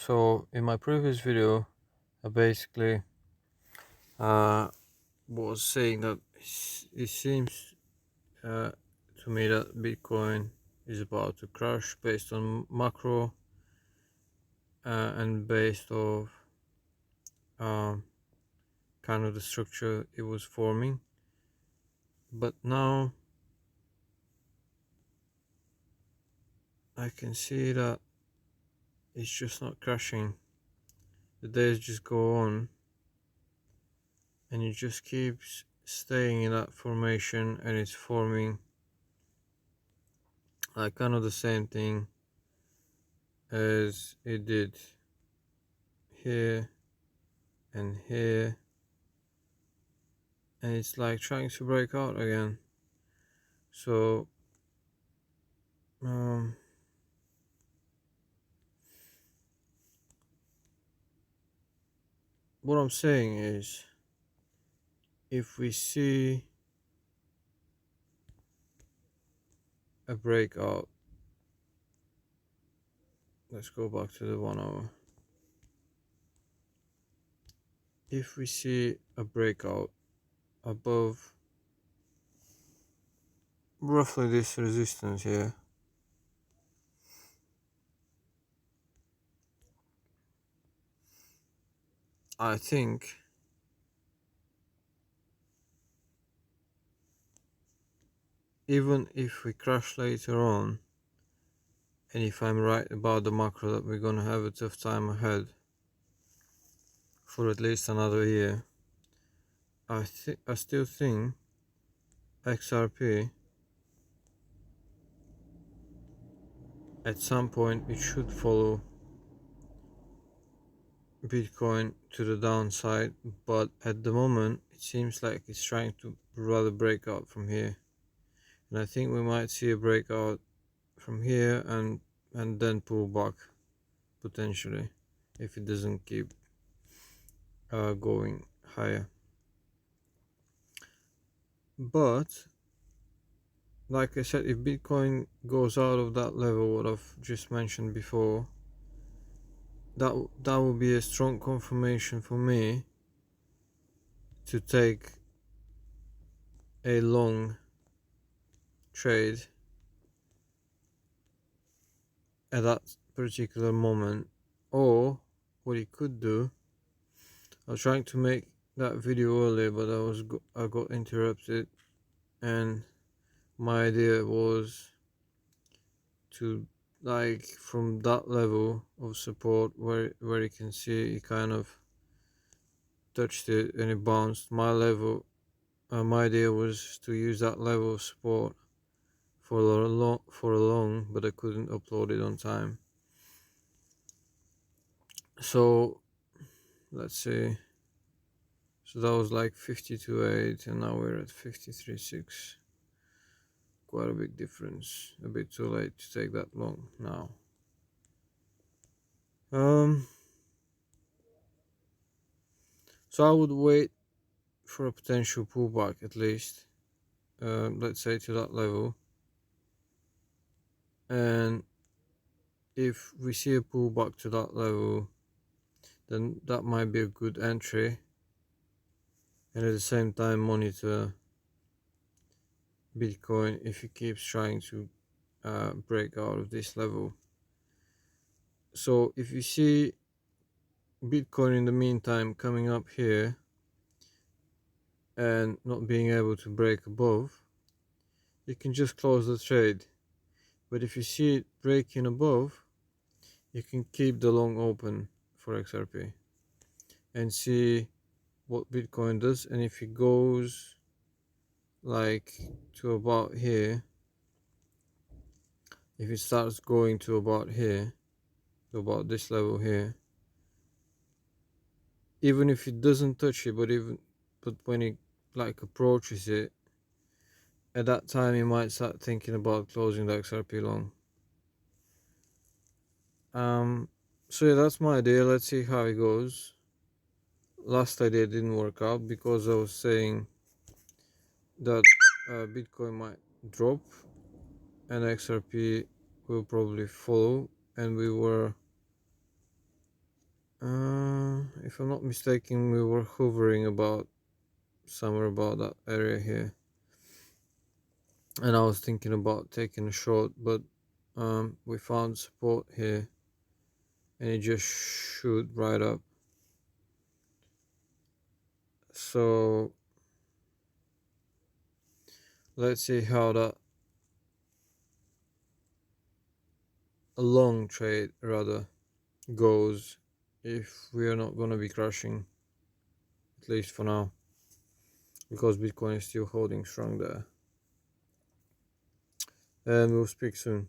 So in my previous video, I basically uh, was saying that it seems to me that Bitcoin is about to crash based on macro and based off um, kind of the structure it was forming. But now I can see that it's just not crashing. The days just go on and it just keeps staying in that formation, and it's forming like kind of the same thing as it did here and here, and it's like trying to break out again. So um what I'm saying is, if we see a breakout, let's go back to the 1 hour. If we see a breakout above roughly this resistance here, I think even if we crash later on, and if I'm right about the macro that we're gonna have a tough time ahead for at least another year, I still think XRP at some point it should follow Bitcoin to the downside, but at the moment it seems like it's trying to rather break out from here, and I think we might see a breakout from here and then pull back potentially if it doesn't keep going higher. But like I said, if Bitcoin goes out of that level what I've just mentioned before, that will be a strong confirmation for me to take a long trade at that particular moment. Or what you could do, I was trying to make that video earlier, but I got interrupted, and my idea was to, like, from that level of support where you can see it kind of touched it and it bounced. My idea was to use that level of support for a long, but I couldn't upload it on time. So let's see. So that was like 52.8, and now we're at 53.6. Quite a big difference. A bit too late to take that long now. So I would wait for a potential pullback at least, let's say to that level, and if we see a pullback to that level, then that might be a good entry, and at the same time monitor Bitcoin if it keeps trying to break out of this level. So if you see Bitcoin in the meantime coming up here and not being able to break above, you can just close the trade. But if you see it breaking above, you can keep the long open for XRP and see what Bitcoin does. And if it goes like to about here, if it starts going to about here, to about this level here, even if it doesn't touch it, but when it like approaches it, at that time you might start thinking about closing the XRP long. So yeah, that's my idea. Let's see how it goes. Last idea didn't work out because I was saying that Bitcoin might drop and XRP will probably follow, and we were if I'm not mistaken, we were hovering about somewhere about that area here, and I was thinking about taking a short, but we found support here and it just shoot right up. So let's see how that a long trade rather goes if we are not going to be crashing, at least for now, because Bitcoin is still holding strong there. And we'll speak soon.